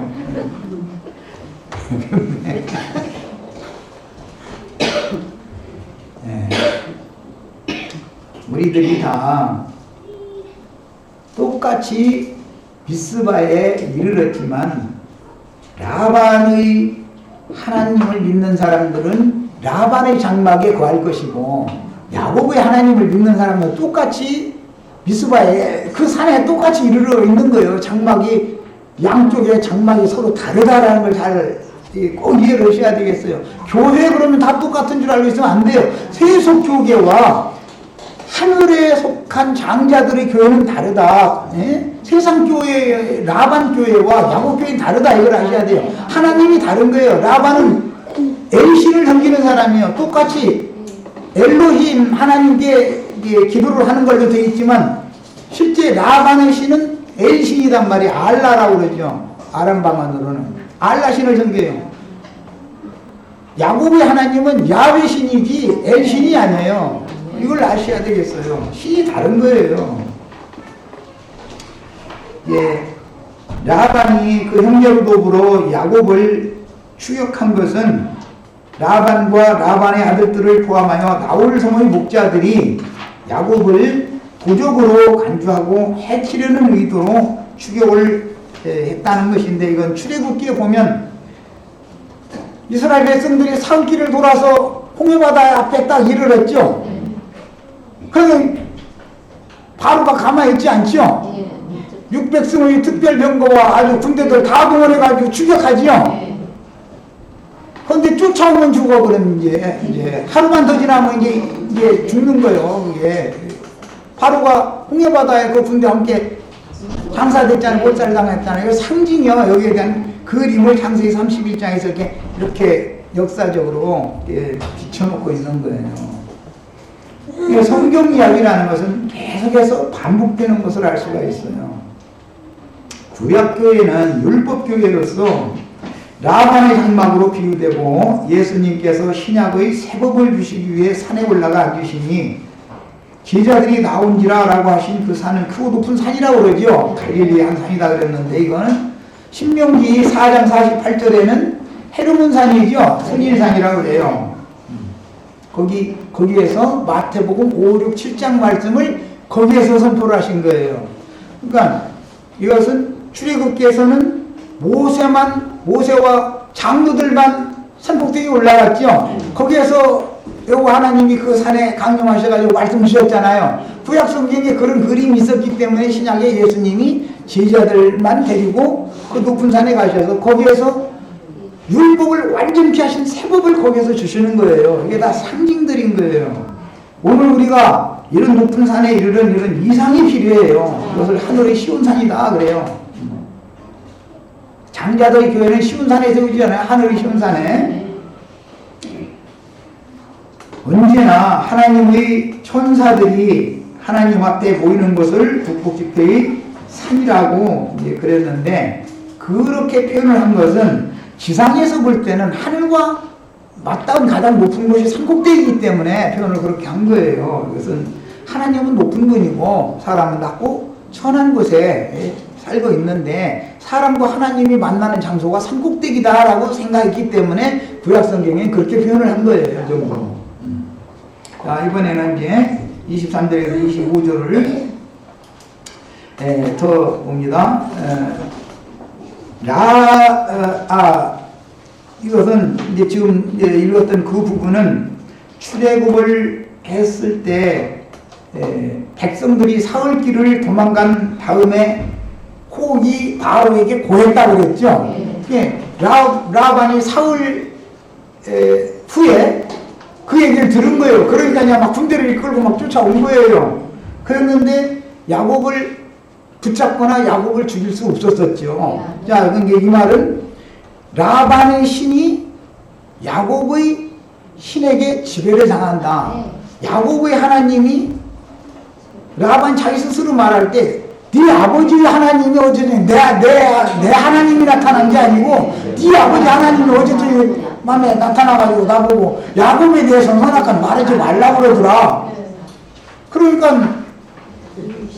우리들이 다 똑같이 미스바에 이르렀지만 라반의 하나님을 믿는 사람들은 라반의 장막에 거할 것이고 야곱의 하나님을 믿는 사람은 똑같이 미스바에 그 산에 똑같이 이르러 있는 거예요. 장막이 양쪽에 장막이 서로 다르다라는 걸 잘 꼭 이해를 하셔야 되겠어요. 교회 그러면 다 똑같은 줄 알고 있으면 안 돼요. 세속 교계와 하늘에 속한 장자들의 교회는 다르다. 세상 교회, 라반 교회와 야곱 교회는 다르다. 이걸 아셔야 돼요. 하나님이 다른 거예요. 라반은 엘신을 섬기는 사람이에요. 똑같이 엘로힘 하나님께 기도를 하는 걸로 되어 있지만 실제 라반의 신은 엘신이단 말이에요. 알라라고 그러죠. 아람 방언으로는 알라신을 섬겨요. 야곱의 하나님은 야훼 신이지 엘신이 아니에요. 이걸 아셔야 되겠어요. 신이 다른 거예요. 라반이 그 형제로 더불어 야곱을 추격한 것은 라반과 라반의 아들들을 포함하여 나홀 성의 목자들이 야곱을 도적으로 간주하고 해치려는 의도로 추격을 했다는 것인데, 이건 출애굽기에 보면 이스라엘 백성들이 산길을 돌아서 홍해바다 앞에 딱 이르렀죠. 그러면 바로가 가만히 있지 않죠. 600승의 특별병거와 아주 군대들 다 동원해가지고 추격하지요. 그런데 쫓아오면 죽어. 그러면 이제 하루만 더 지나면 이제 죽는 거예요. 그게 바로가 홍해바다에 그 군대와 함께 장사됐잖아요. 몰살을 당했잖아요. 상징이요. 여기에 대한 그림을 창세기 31장에서 이렇게 역사적으로 비춰놓고 있는 거예요. 성경 이야기라는 것은 계속해서 반복되는 것을 알 수가 있어요. 구약교회는 율법교회로서 라반의 장막으로 비유되고 예수님께서 신약의 새 법을 주시기 위해 산에 올라가 앉으시니 제자들이 나온지라 라고 하신 그 산은 크고 높은 산이라고 그러죠. 갈릴리의 한 산이다 그랬는데, 이거는 신명기 4장 48절에는 헤르몬 산이죠. 선일산이라고 그래요. 거기에서 마태복음 5, 6, 7장 말씀을 거기에서 선포를 하신 거예요. 그러니까 이것은 출애굽기에서는 모세와 장로들만 산꼭대기에 올라갔죠. 거기에서 요거 하나님이 그 산에 강림하셔가지고 말씀 주셨잖아요. 구약 성경에 그런 그림이 있었기 때문에 신약에 예수님이 제자들만 데리고 그 높은 산에 가셔서 거기에서 율법을 완전히 하신 새 법을 거기에서 주시는 거예요. 이게 다 상징들인 거예요. 오늘 우리가 이런 높은 산에 이르는 이런 이상이 필요해요. 그것을 하늘의 시온 산이다 그래요. 장자들의 교회는 시온 산에 세우지않아요. 하늘의 시온 산에. 언제나 하나님의 천사들이 하나님 앞에 모이는 것을 북북집회의 산이라고 이제 그랬는데, 그렇게 표현을 한 것은 지상에서 볼 때는 하늘과 맞닿은 가장 높은 곳이 산꼭대기이기 때문에 표현을 그렇게 한 거예요. 이것은 하나님은 높은 분이고 사람은 낮고 천한 곳에 살고 있는데 사람과 하나님이 만나는 장소가 산꼭대기다라고 생각했기 때문에 구약성경에 그렇게 표현을 한 거예요. 정도. 자, 이번에는 이제 23절에서 25절을 더 봅니다. 이것은 이제 지금 읽었던 그 부분은 출애굽을 했을 때 백성들이 사흘길을 도망간 다음에 혹이 바로에게 고했다고 그랬죠. 라반이 사흘 후에 그 얘기를 들은 거예요. 그러니까 막 군대를 이끌고 막 쫓아온 거예요. 그랬는데 야곱을 붙잡거나 야곱을 죽일 수 없었었죠. 자, 그러니까 이 말은 라반의 신이 야곱의 신에게 지배를 당한다. 야곱의 하나님이 라반 자기 스스로 말할 때 네 아버지 하나님이 어제는 내 하나님이 나타난 게 아니고 네 아버지 하나님이 어제는 맘에 나타나가지고 나보고 야곱에 대해서 선악한 말하지 말라고 그러더라. 그러니까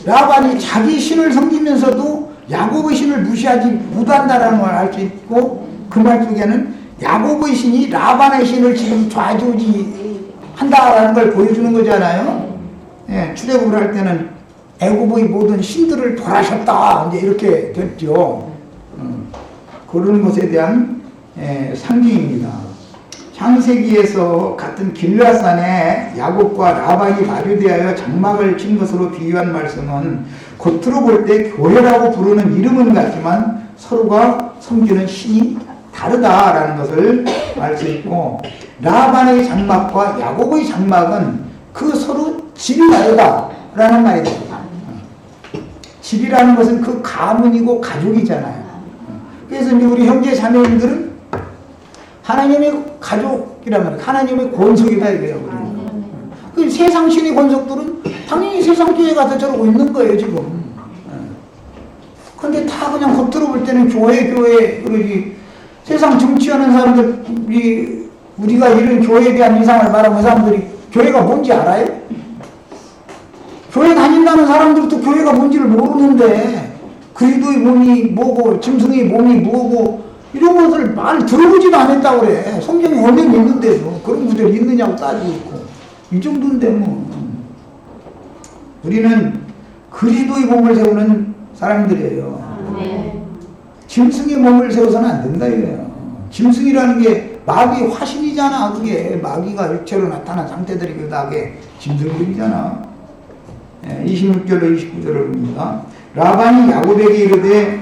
라반이 자기 신을 섬기면서도 야곱의 신을 무시하지 못한다라는 걸 알 수 있고, 그 말 속에는 야곱의 신이 라반의 신을 지금 좌지우지 한다라는 걸 보여주는 거잖아요. 예, 출애굽을 할 때는 애굽의 모든 신들을 벌하셨다, 이제 이렇게 됐죠. 그런 것에 대한 상징입니다. 창세기에서 같은 길라산에 야곱과 라반이 마주대하여 장막을 친 것으로 비유한 말씀은 겉으로 볼 때 교회라고 부르는 이름은 같지만 서로가 섬기는 신이 다르다라는 것을 알 수 있고, 라반의 장막과 야곱의 장막은 그 서로 집이 다르다라는 말이 됩니다. 집이라는 것은 그 가문이고 가족이잖아요. 그래서 이제 우리 형제 자매님들은 하나님의 가족이라면 하나님의 권속이다 이래요. 그 세상 신의 권속들은 당연히 세상 교회 가서 저러고 있는 거예요 지금. 근데 다 그냥 겉으로 볼 때는 교회 그러지, 세상 정치하는 사람들이 우리가 이런 교회에 대한 인상을 말하면 그 사람들이 교회가 뭔지 알아요? 교회 다닌다는 사람들도 교회가 뭔지를 모르는데 그리스도의 몸이 뭐고 짐승의 몸이 뭐고 이런 것을 말 들어보지도 않았다고 그래. 성경에 원래는 있는데도 그런 구절이 있느냐고 따지고 있고, 이 정도인데 뭐. 우리는 그리스도의 몸을 세우는 사람들이에요. 짐승의 몸을 세워서는 안 된다 이거예요. 짐승이라는 게 마귀 화신이잖아. 그게 마귀가 일체로 나타난 상태들이 그다게 짐승들이잖아. 26절로 29절을 봅니다. 라반이 야곱에게 이르되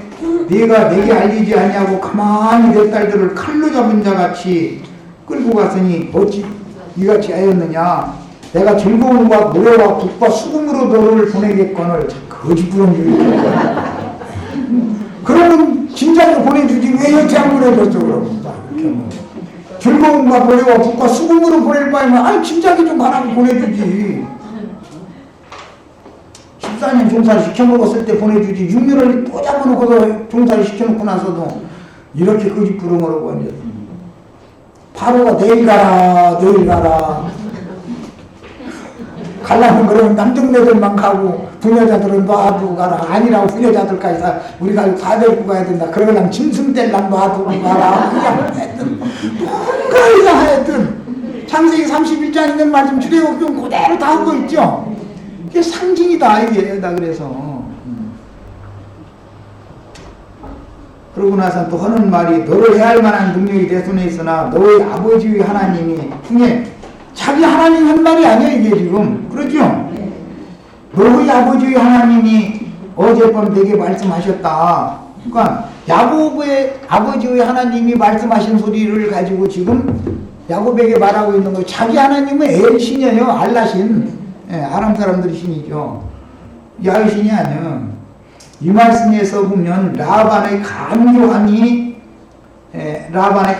네가 내게 알리지 아니하고 가만히 내 딸들을 칼로 잡은 자같이 끌고 갔으니 어찌 이같이 하였느냐. 내가 즐거움과 노래와 북과 수금으로 너를 보내겠거늘. 거짓부렁 주의다. 그러면 진작에 보내주지 왜 여태 안 보내줬어 그러면. 즐거움과 노래와 북과 수금으로 보낼 바에는 아니 진작에 좀 가라고 보내주지. 14년 종사를 시켜먹었을 때 보내주지 6년을 또 잡아놓고서 종사를 시켜놓고 나서도 이렇게 거짓부렁으로 앉았어. 바로가 내일 가라 가려면 그러면 남정네들만 가고 부녀자들은 놔두고 가라. 아니라고 부녀자들까지 다 우리가 다 데리고 가야 된다. 그러려면 짐승 뗄랑 놔두고 가라. 그냥 하여튼 뭔가 이상하여튼 창세기 31장 있는 말씀 출애굽경 그대로 다 한 거 있죠. 이게 상징이다 이게 다. 그래서 그러고 나서 또 하는 말이 너를 해할 만한 능력이 내 손에 있으나 너의 아버지의 하나님이 중에 자기 하나님 한 말이 아니야 이게 지금. 그렇죠? 너의 아버지의 하나님이 어젯밤 내게 말씀하셨다. 그러니까 야곱의 아버지의 하나님이 말씀하신 소리를 가지고 지금 야곱에게 말하고 있는 거예요. 자기 하나님은 엘신이에요. 알라신. 아람 사람들이 신이죠. 야훼 신이 아니야. 이 말씀에서 보면 라반의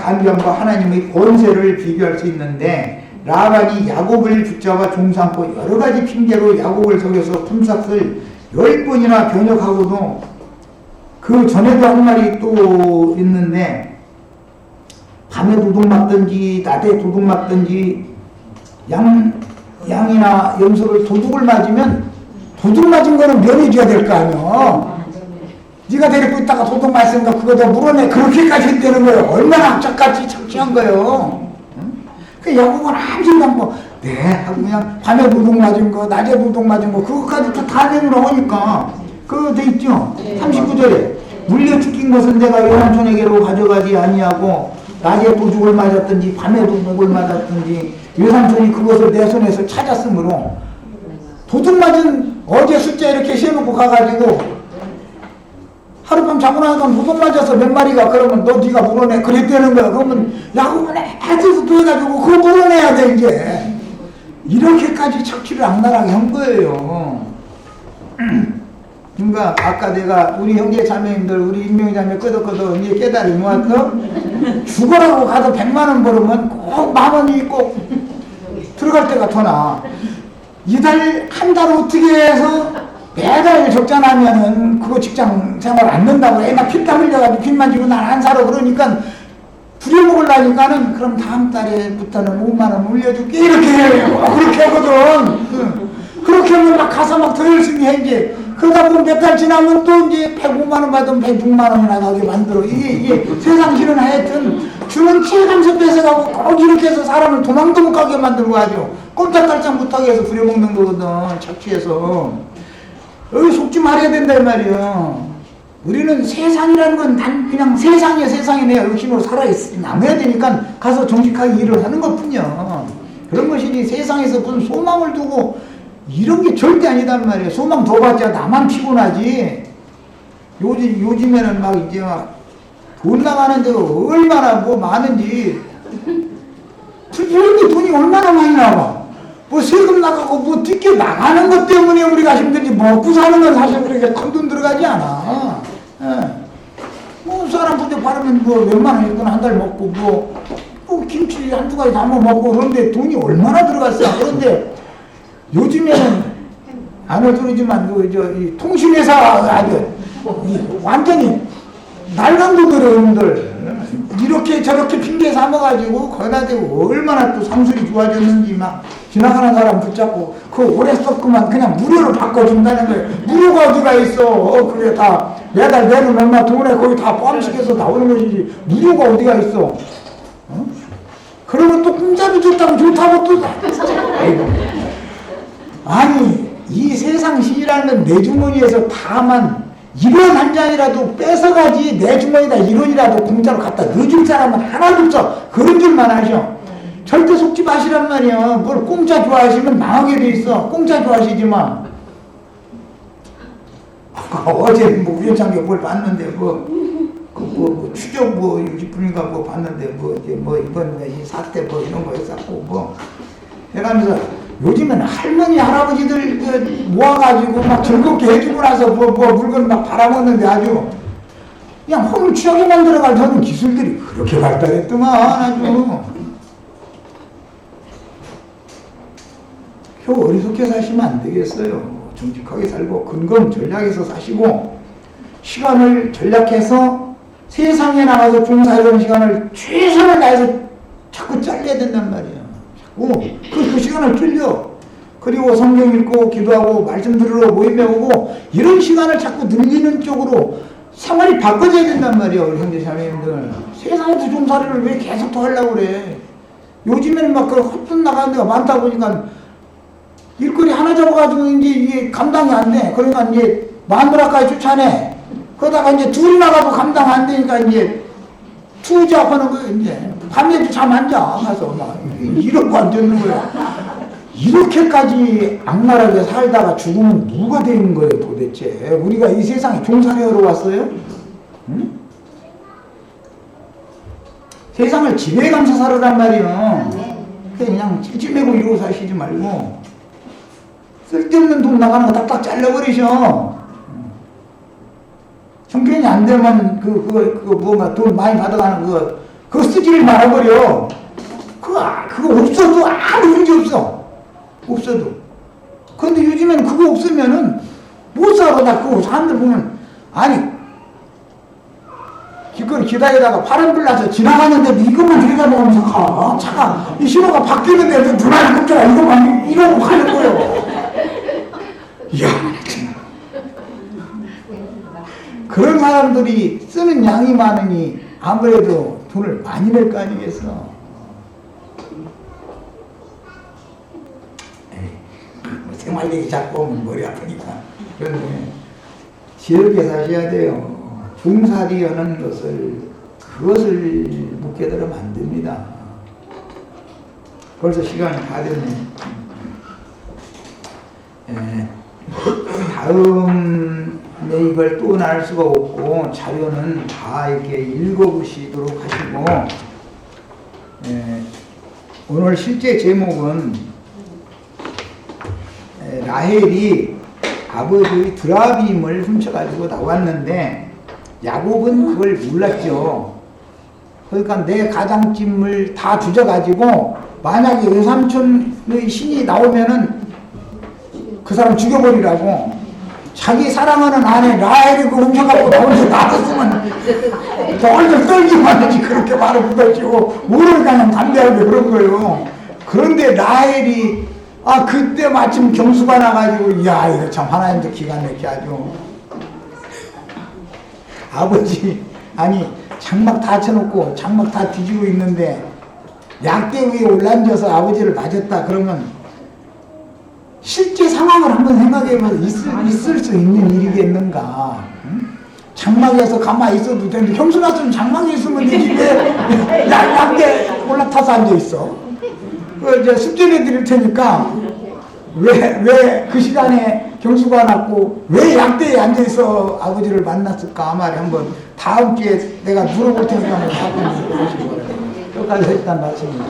간교함과 하나님의 권세를 비교할 수 있는데, 라반이 야곱을 붙잡아 종삼고 여러 가지 핑계로 야곱을 속여서 품삯을 10번이나 변역하고도 그 전에도 한 말이 또 있는데, 밤에 도둑 맞든지 낮에 도둑 맞든지 양이나 염소를 도둑을 맞으면 도둑 맞은 거는 면해줘야 될 거 아니야. 네가 데리고 있다가 도둑 맞으니까 그거 다 물어내. 그렇게까지 했다는 거예요. 얼마나 악착같이 착취한 거예요. 그 야곱은 아무 생각 뭐 하고 그냥 밤에 도둑 맞은 거 낮에 도둑 맞은 거 그거까지 다 내놓으라고 하니까 그거 돼 있죠. 39절에 물려 뜯긴 것은 내가 외삼촌에게로 가져가지 아니하고 낮에 도둑을 맞았든지 밤에 도둑을 맞았든지 외삼촌이 그것을 내 손에서 찾았으므로, 도둑 맞은 어제 숫자 이렇게 세놓고 가가지고 하룻밤 자고 나서 도둑 맞아서 몇 마리가 그러면 너 네가 물어내 그랬다는 거야. 그러면 야곱은 애써서 또 해가지고 그거 물어내야 돼 이제. 이렇게까지 착취를 악랄하게 한 거예요. 그러니까 아까 내가 우리 형제 자매님들 우리 인명이 자매 끄덕끄덕 이제 깨달이 모았어. 죽어라고 가서 100만원 벌으면 꼭 10,000원이 꼭 들어갈 때가 더 나아. 이달 한 달 어떻게 해서 매달 적자나면은 그거 직장 생활 안 된다고 애가 피땀 흘려가지고 빚만 지고 난 안 살아. 그러니까 부려먹으려니까는 그럼 다음 달에부터는 5만원 올려줄게 이렇게 해요. 그렇게 하거든. 그렇게 하면 막 가서 막 더 열심히 해 이제. 그러다 보면 몇 달 지나면 또 이제 105만원 받으면 106만원이나 가게 만들어. 이게 세상 실은 하여튼 주는 체감서 뺏어가고 꼭 이렇게 해서 사람을 도망도 못 가게 만들고 하죠. 꼼짝달짝 못하게 해서 부려먹는 거거든. 착취해서. 여기 속지 말아야 된다 이 말이야. 우리는 세상이라는 건 단 그냥 세상이야. 세상에 내 열심으로 남아야 되니까 가서 정직하게 일을 하는 것뿐이야. 그런 것이지 세상에서 무슨 소망을 두고 이런 게 절대 아니단 말이에요. 소망 더 받자 나만 피곤하지. 요즘에는 막 이제 막 돈 나가는 데가 얼마나 뭐 많은지. 이런 게 돈이 얼마나 많이 나와. 뭐 세금 나가고 뭐 뜯겨 나가는 것 때문에 우리가 힘든지 먹고 사는 건 사실 그렇게 큰 돈 들어가지 않아. 예. 뭐 사람 부대 바르면 뭐 몇만 원 있거나 한 달 먹고 뭐 김치 한두 가지 담아 먹고 그런데 돈이 얼마나 들어갔어. 그런데 요즘에는 안 해주지만 이 통신회사 아주 완전히 날강도들의 여러분들 이렇게 저렇게 핑계 삼아가지고 거기다 대고 얼마나 또 상술이 좋아졌는지 막 지나가는 사람 붙잡고 그거 오래 썼구만 그냥 무료로 바꿔준다는 거예요. 무료가 어디가 있어. 그게 다 매달 내는 얼마 돈에 거기 다 포함시켜서 나오는 것이지 무료가 어디가 있어. 그러면 또 공짜로 좋다고 또 아니 이 세상 시이라는 건 내 주머니에서 다만 1원 한 장이라도 뺏어가지 내 주머니에다 1원이라도 공짜로 갖다 넣어줄 사람은 하나도 없어. 그런 줄만 아셔. 절대 속지 마시란 말이야. 뭘 공짜 좋아하시면 망하게 돼 있어. 공짜 좋아하시지만 어제 뭐 우연찮게 뭘 봤는데 뭐 추적 뭐 60분인가 뭐 봤는데 뭐 이번 이 사태 뭐 이런 거 했었고 뭐 해가면서 요즘에는 할머니 할아버지들 모아가지고 막 즐겁게 해주고 나서 뭐 물건 막 팔아먹는데 아주 그냥 홈을 취하게 만들어갈 저는 기술들이 그렇게 발달했더만 아주 표 어리석게 사시면 안 되겠어요. 정직하게 살고 근검 전략해서 사시고 시간을 전략해서 세상에 나가서 종사하는 시간을 최선을 다해서 자꾸 잘려야 된단 말이에요. 그 시간을 틀려. 그리고 성경 읽고 기도하고 말씀 들으러 모임에 오고 이런 시간을 자꾸 늘리는 쪽으로 생활이 바꿔져야 된단 말이에요. 우리 형제 자매님들 세상에서 종사를 왜 계속 더 하려고 그래. 요즘에는 막 그 헛돈 나가는 데가 많다 보니까 일거리 하나 잡아가지고 이제 이게 감당이 안 돼. 그러니까 이제 마누라까지 쫓아내. 그러다가 이제 둘이 나가도 감당 안 되니까 이제 투잡하는 거예요. 이제 밤에도 잠 안 자. 가서 막 이러고 앉아있는 거야. 이렇게까지 악랄하게 살다가 죽으면 누가 되는 거예요 도대체. 우리가 이 세상에 종살이하러 왔어요? 응? 세상을 지배감사 살으란 말이에요. 그냥 찔찔매고 이러고 사시지 말고 쓸데없는 돈 나가는 거 딱딱 잘라버리셔. 형편이 안 되면 그거 뭔가 돈 많이 받아가는 그거 쓰지를 말아버려. 그거 없어도 아무 문제 없어. 없어도. 근데 요즘에는 그거 없으면은 못 살아. 나 그거 사람들 보면 아니 길거리 기다리다가 파란 불 나서 지나가는데 이것만 들여다보면서 가. 차가 이 신호가 바뀌는데 불안한 겁니다. 이것만 이러고 가는 거예요. 이야 그런 사람들이 쓰는 양이 많으니 아무래도 돈을 많이 낼 거 아니겠어. 생활 얘기 자꾸 오면 머리 아프니까. 그런데 지혜롭게 사셔야 돼요. 종살이 하는 그것을 묻게 들으면 안 됩니다. 벌써 시간이 다 됐네. 다음에 이걸 또 나눌 수가 없고 자료는 다 이렇게 읽어보시도록 하시고 오늘 실제 제목은 라헬이 아버지의 드라빔을 훔쳐가지고 나왔는데 야곱은 그걸 몰랐죠. 그러니까 내 가장짐을 다 뒤져가지고 만약에 외삼촌의 신이 나오면은 그 사람 죽여버리라고. 자기 사랑하는 아내 라헬이 그 훔쳐갖고 나오면서 놔뒀으면 얼굴 떨기만 하지 그렇게 말을 못하시고 모르니까 담대하게 그런 거예요. 그런데 라헬이 그때 마침 경수가 나가지고 야 이거 참 하나님도 기가 막히게 아주 아버지 아니 장막 다 쳐놓고 장막 다 뒤지고 있는데 약대 위에 올라앉아서 아버지를 맞았다 그러면 실제 상황을 한번 생각해보면 있을 수 있는 일이겠는가. 응? 장막에서 가만히 있어도 되는데 형수 같으면 장막에 있으면 되지 왜 약대 올라타서 앉아있어. 이제 숙제내 드릴 테니까 왜 그 시간에 경수가 났고 왜 약대에 앉아있어 아버지를 만났을까 말이 한번 다음 주에 내가 물어볼 테니까 한번 답변을 해보시기 바랍니다. 여기까지 일단 말씀입니다.